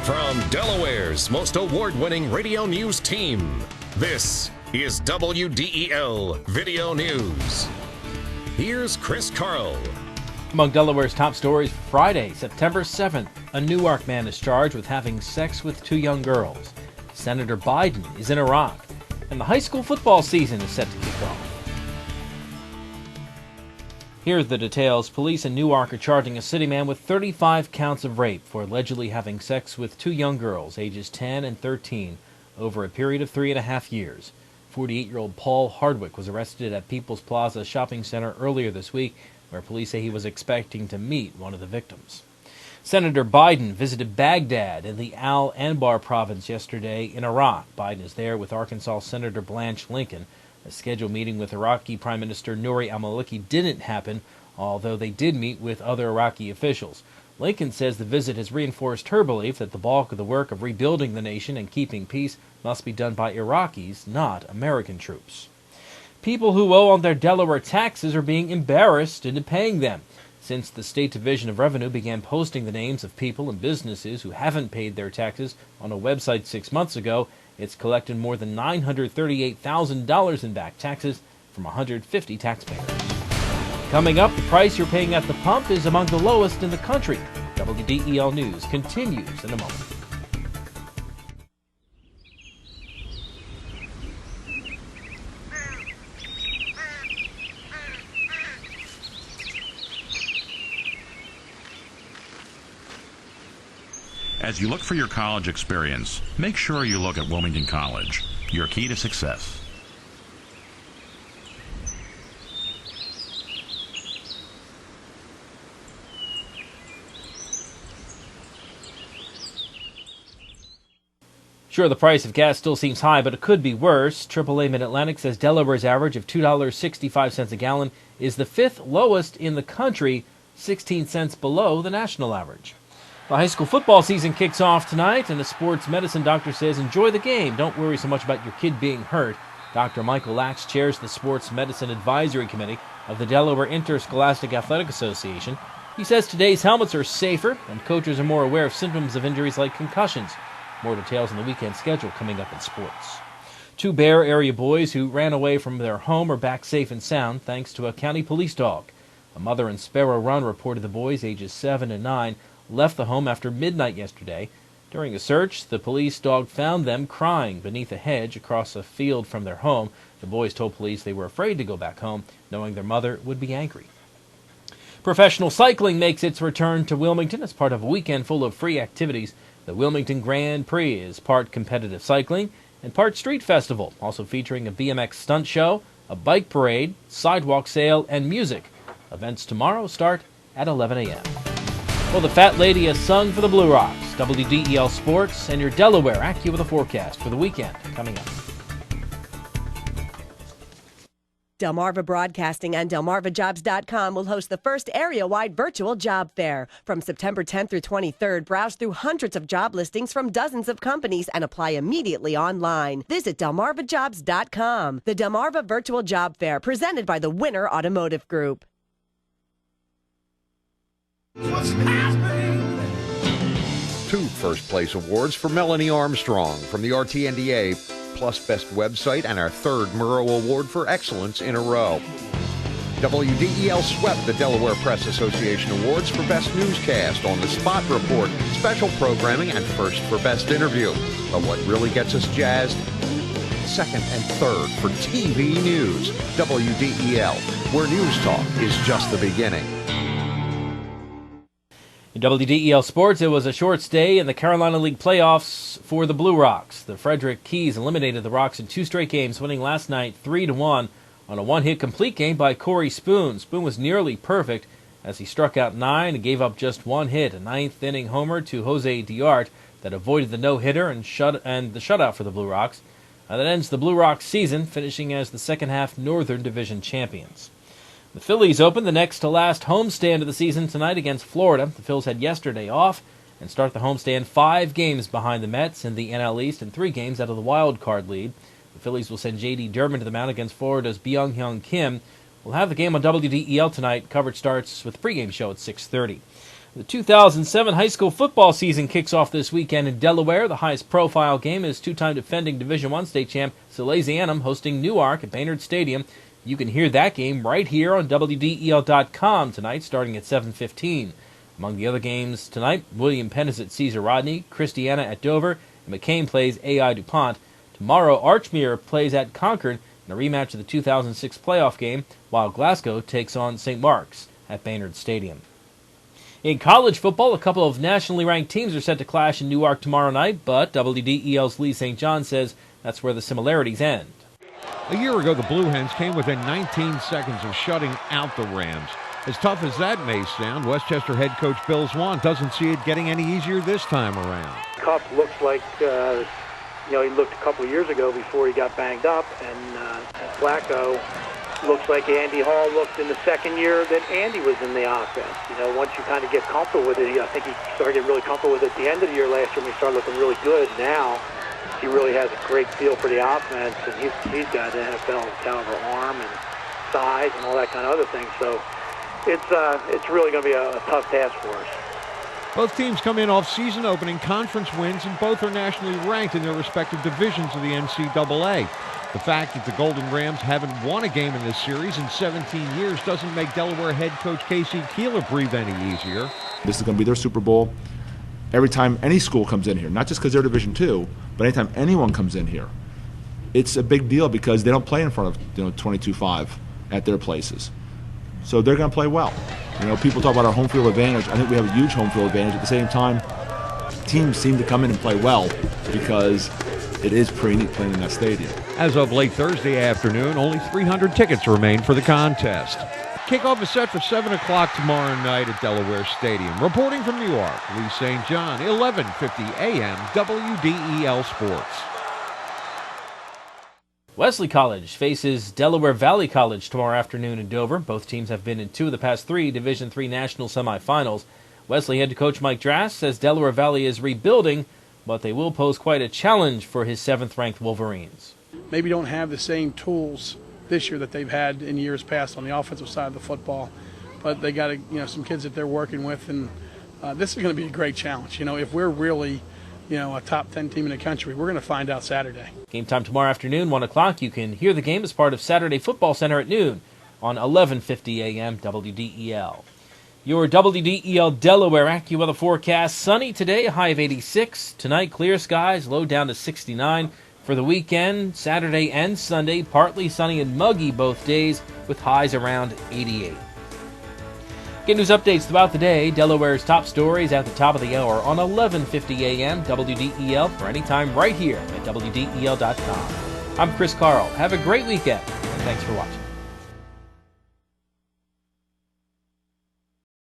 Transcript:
From Delaware's most award-winning radio news team, this is WDEL Video News. Here's Chris Carl. Among Delaware's top stories, Friday, September 7th, a Newark man is charged with having sex with two young girls. Senator Biden is in Iraq, and the high school football season is set to kick off. Here's the details. Police in Newark are charging a city man with 35 counts of rape for allegedly having sex with two young girls, ages 10 and 13, over a period of 3.5 years. 48-year-old Paul Hardwick was arrested at People's Plaza Shopping Center earlier this week, where police say he was expecting to meet one of the victims. Senator Biden visited Baghdad in the Al-Anbar province yesterday in Iraq. Biden is there with Arkansas Senator Blanche Lincoln. A scheduled meeting with Iraqi Prime Minister Nouri al-Maliki didn't happen, although they did meet with other Iraqi officials. Lincoln says the visit has reinforced her belief that the bulk of the work of rebuilding the nation and keeping peace must be done by Iraqis, not American troops. People who owe on their Delaware taxes are being embarrassed into paying them. Since the State Division of Revenue began posting the names of people and businesses who haven't paid their taxes on a website 6 months ago, it's collected more than $938,000 in back taxes from 150 taxpayers. Coming up, the price you're paying at the pump is among the lowest in the country. WDEL News continues in a moment. As you look for your college experience, make sure you look at Wilmington College, your key to success. Sure, the price of gas still seems high, but it could be worse. AAA Mid-Atlantic says Delaware's average of $2.65 a gallon is the fifth lowest in the country, 16 cents below the national average. The high school football season kicks off tonight, and a sports medicine doctor says enjoy the game. Don't worry so much about your kid being hurt. Dr. Michael Lax chairs the Sports Medicine Advisory Committee of the Delaware Interscholastic Athletic Association. He says today's helmets are safer, and coaches are more aware of symptoms of injuries like concussions. More details on the weekend schedule coming up in sports. Two Bear area boys who ran away from their home are back safe and sound thanks to a county police dog. A mother in Sparrow Run reported the boys, ages 7 and 9, left the home after midnight yesterday. During a search, the police dog found them crying beneath a hedge across a field from their home. The boys told police they were afraid to go back home, knowing their mother would be angry. Professional cycling makes its return to Wilmington as part of a weekend full of free activities. The Wilmington Grand Prix is part competitive cycling and part street festival, also featuring a BMX stunt show, a bike parade, sidewalk sale, and music. Events tomorrow start at 11 a.m. Well, the Fat Lady has sung for the Blue Rocks. WDEL Sports and your Delaware AccuWeather with a forecast for the weekend coming up. Delmarva Broadcasting and DelmarvaJobs.com will host the first area-wide virtual job fair. From September 10th through 23rd, browse through hundreds of job listings from dozens of companies and apply immediately online. Visit DelmarvaJobs.com. The Delmarva Virtual Job Fair, presented by the Winner Automotive Group. Two first-place awards for Melanie Armstrong from the RTNDA, plus Best Website, and our third Murrow Award for Excellence in a row. WDEL swept the Delaware Press Association Awards for Best Newscast, On the Spot Report, Special Programming, and first for Best Interview. But what really gets us jazzed? Second and third for TV News. WDEL, where news talk is just the beginning. In WDEL Sports, it was a short stay in the Carolina League playoffs for the Blue Rocks. The Frederick Keys eliminated the Rocks in two straight games, winning last night 3-1 on a one-hit complete game by Corey Spoon. Spoon was nearly perfect as he struck out 9 and gave up just one hit, a ninth-inning homer to Jose Diart that avoided the no-hitter and the shutout for the Blue Rocks. That ends the Blue Rocks season, finishing as the second-half Northern Division champions. The Phillies open the next-to-last homestand of the season tonight against Florida. The Phils had yesterday off and start the homestand 5 games behind the Mets in the NL East and 3 games out of the wild card lead. The Phillies will send J.D. Dermott to the mound against Florida's Byung-Hyun Kim. We'll have the game on WDEL tonight. Coverage starts with the pregame show at 6:30. The 2007 high school football season kicks off this weekend in Delaware. The highest profile game is two-time defending Division I state champ Salesianum hosting Newark at Baynard Stadium. You can hear that game right here on WDEL.com tonight starting at 7:15. Among the other games tonight, William Penn is at Cesar Rodney, Christiana at Dover, and McCain plays AI DuPont. Tomorrow, Archmere plays at Concord in a rematch of the 2006 playoff game, while Glasgow takes on St. Mark's at Baynard Stadium. In college football, a couple of nationally ranked teams are set to clash in Newark tomorrow night, but WDEL's Lee St. John says that's where the similarities end. A year ago, the Blue Hens came within 19 seconds of shutting out the Rams. As tough as that may sound, Westchester head coach Bill Swan doesn't see it getting any easier this time around. Cup looks like, he looked a couple of years ago before he got banged up, and Flacco looks like Andy Hall looked in the second year that Andy was in the offense. Once you kind of get comfortable with it, I think he started getting really comfortable with it at the end of the year last year when he started looking really good. Now he really has a great feel for the offense, and he's got an NFL caliber arm and size and all that kind of other things. So it's really going to be a tough task for us. Both teams come in off season opening conference wins, and both are nationally ranked in their respective divisions of the NCAA. The fact that the Golden Rams haven't won a game in this series in 17 years doesn't make Delaware head coach Casey Keeler breathe any easier. This is going to be their Super Bowl. Every time any school comes in here, not just because they're Division II, but anytime anyone comes in here, it's a big deal because they don't play in front of 22-5 at their places. So they're going to play well. People talk about our home field advantage. I think we have a huge home field advantage. At the same time, teams seem to come in and play well because it is pretty neat playing in that stadium. As of late Thursday afternoon, only 300 tickets remain for the contest. Kickoff is set for 7 o'clock tomorrow night at Delaware Stadium. Reporting from Newark, Lee St. John, 1150 AM, WDEL Sports. Wesley College faces Delaware Valley College tomorrow afternoon in Dover. Both teams have been in two of the past three Division III national semifinals. Wesley head coach Mike Drass says Delaware Valley is rebuilding, but they will pose quite a challenge for his 7th-ranked Wolverines. Maybe don't have the same tools this year that they've had in years past on the offensive side of the football, but they got some kids that they're working with, and this is going to be a great challenge. If we're really a top 10 team in the country, we're going to find out Saturday. Game time tomorrow afternoon, 1 o'clock. You can hear the game as part of Saturday Football Center at noon on 1150 AM WDEL. Your WDEL Delaware AccuWeather forecast: sunny today, a high of 86. Tonight, clear skies, low down to 69. For the weekend, Saturday and Sunday, partly sunny and muggy both days, with highs around 88. Get news updates throughout the day. Delaware's top stories at the top of the hour on 1150 AM WDEL, or anytime right here at WDEL.com. I'm Chris Carl. Have a great weekend, and thanks for watching.